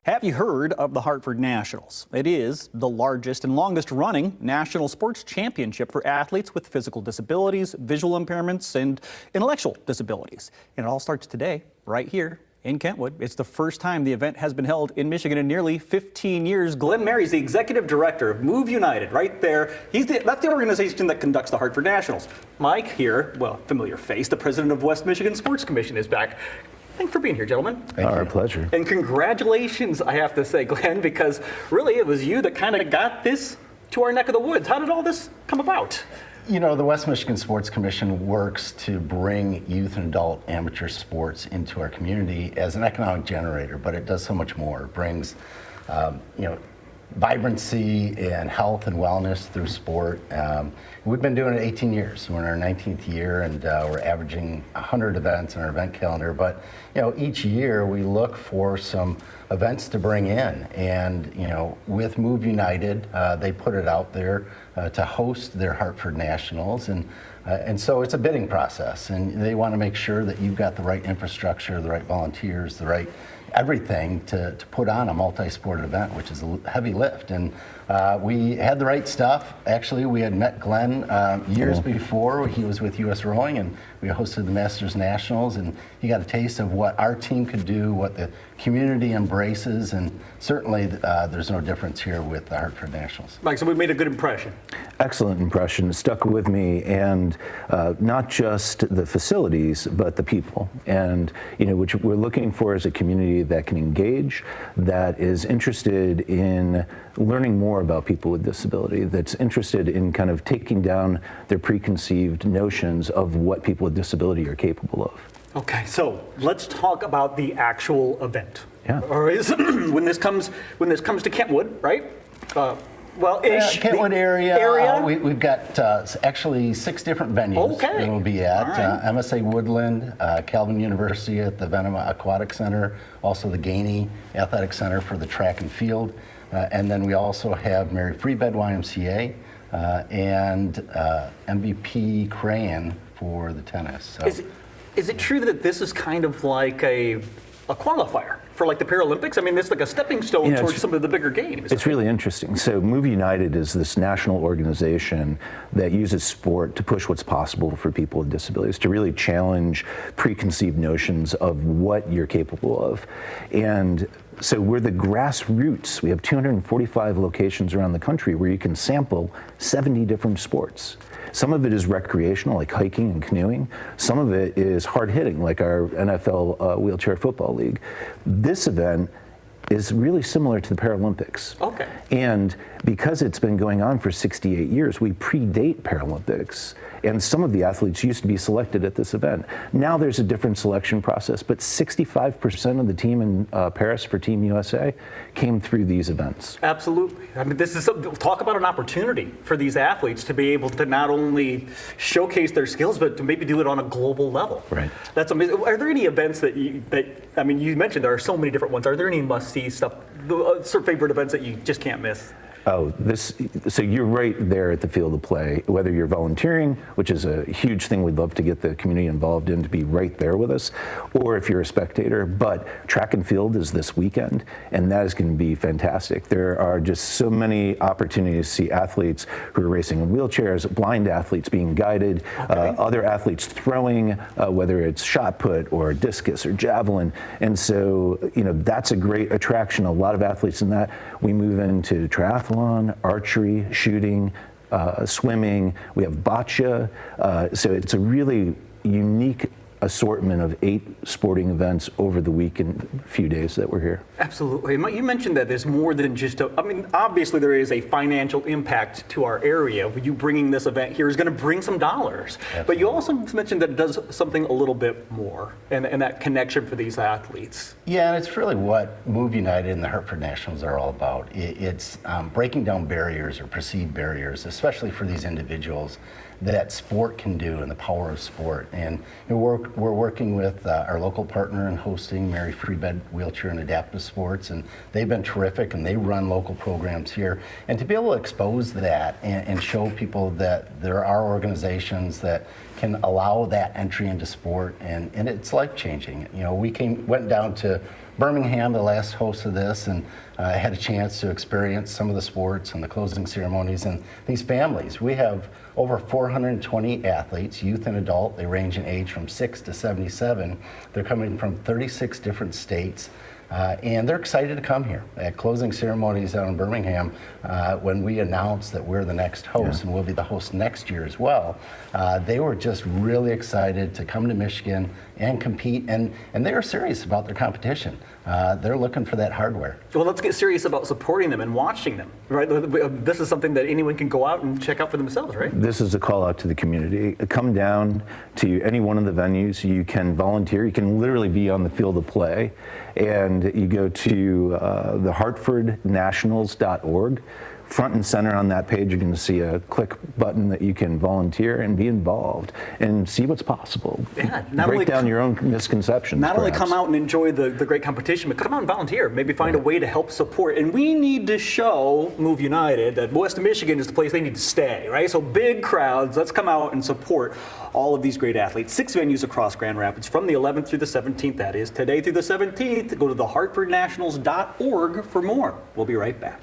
Have you heard of the Hartford Nationals? It is the largest and longest running national sports championship for athletes with physical disabilities, visual impairments, and intellectual disabilities. And it all starts today, right here in Kentwood. It's the first time the event has been held in Michigan in nearly 15 years. Glenn Mary's the executive director of Move United right there. That's the organization that conducts the Hartford Nationals. Mike here, well, familiar face, the president of West Michigan Sports Commission is back. Thanks for being here, gentlemen. Our pleasure. And congratulations, I have to say, Glenn, because really it was you that kind of got this to our neck of the woods. How did all this come about? You know, the West Michigan Sports Commission works to bring youth and adult amateur sports into our community as an economic generator, but it does so much more. It brings, vibrancy and health and wellness through sport. We've been doing it 18 years. We're in our 19th year, and we're averaging 100 events in our event calendar. But each year we look for some events to bring in, and with Move United, they put it out there to host their Hartford Nationals, and so it's a bidding process, and they want to make sure that you've got the right infrastructure, the right volunteers, the right everything to put on a multi-sport event, which is a heavy lift. And we had the right stuff. Actually, we had met Glenn years before. He was with U.S. Rowing, and we hosted the Masters Nationals, and he got a taste of what our team could do, what the community embraces, and certainly there's no difference here with the Hartford Nationals. Mike, so we made a good impression. Excellent impression. It stuck with me, and not just the facilities, but the people. And which we're looking for is a community that can engage, that is interested in learning more about people with disability, that's interested in kind of taking down their preconceived notions of what people with disability are capable of. Okay, so let's talk about the actual event. Yeah. Or when this comes to Kentwood, right? Kentwood area. We've got actually 6 different venues that we'll be at. Right. MSA Woodland, Calvin University at the Venema Aquatic Center, also the Gainey Athletic Center for the track and field. And then we also have Mary Free Bed YMCA and MVP Crayon for the tennis. So. Is it true that this is kind of like a qualifier for like the Paralympics? I mean, it's like a stepping stone towards some of the bigger games. It's really interesting. So Move United is this national organization that uses sport to push what's possible for people with disabilities, to really challenge preconceived notions of what you're capable of. And so we're the grassroots. We have 245 locations around the country where you can sample 70 different sports. Some of it is recreational, like hiking and canoeing. Some of it is hard hitting, like our NFL Wheelchair Football League. This event is really similar to the Paralympics. Okay. And because it's been going on for 68 years, we predate Paralympics. And some of the athletes used to be selected at this event. Now there's a different selection process, but 65% of the team in Paris for Team USA came through these events. Absolutely. I mean, this is talk about an opportunity for these athletes to be able to not only showcase their skills, but to maybe do it on a global level. Right. That's amazing. Are there any events that you mentioned there are so many different ones. Are there any must-see stuff, sort of favorite events that you just can't miss? So you're right there at the field of play, whether you're volunteering, which is a huge thing we'd love to get the community involved in, to be right there with us, or if you're a spectator. But track and field is this weekend, and that is going to be fantastic. There are just so many opportunities to see athletes who are racing in wheelchairs, blind athletes being guided, other athletes throwing, whether it's shot put or discus or javelin. And so, that's a great attraction. A lot of athletes in that. We move into triathlon, archery, shooting, swimming. We have bocce. So it's a really unique assortment of 8 sporting events over the week and few days that we're here. Absolutely. You mentioned that there's more than just obviously there is a financial impact to our area. You bringing this event here is going to bring some dollars. Absolutely. But you also mentioned that it does something a little bit more, and that connection for these athletes. Yeah, and it's really what Move United and the Hartford Nationals are all about. It's breaking down barriers or perceived barriers, especially for these individuals, that sport can do and the power of sport. And we're working with our local partner in hosting, Mary Free Bed Wheelchair and Adaptive Sports, and they've been terrific, and they run local programs here. And to be able to expose that and show people that there are organizations that can allow that entry into sport, and it's life-changing. We went down to Birmingham, the last host of this, and I had a chance to experience some of the sports and the closing ceremonies and these families. We have over 420 athletes, youth and adult. They range in age from 6 to 77. They're coming from 36 different states. And they're excited to come here. At closing ceremonies out in Birmingham, when we announced that we're the next host and we'll be the host next year as well, they were just really excited to come to Michigan and compete, and they are serious about their competition. They're looking for that hardware. Well, let's get serious about supporting them and watching them, right? This is something that anyone can go out and check out for themselves, right? This is a call out to the community. Come down to any one of the venues. You can volunteer. You can literally be on the field of play. And you go to the hartfordnationals.org. Front and center on that page, you're going to see a click button that you can volunteer and be involved and see what's possible. Yeah, break down your own misconceptions. Not only perhaps. come out and enjoy the great competition, but come out and volunteer. Maybe find a way to help support. And we need to show Move United that West Michigan is the place they need to stay, right? So big crowds, let's come out and support all of these great athletes. 6 venues across Grand Rapids from the 11th through the 17th. That is today through the 17th. Go to the hartfordnationals.org for more. We'll be right back.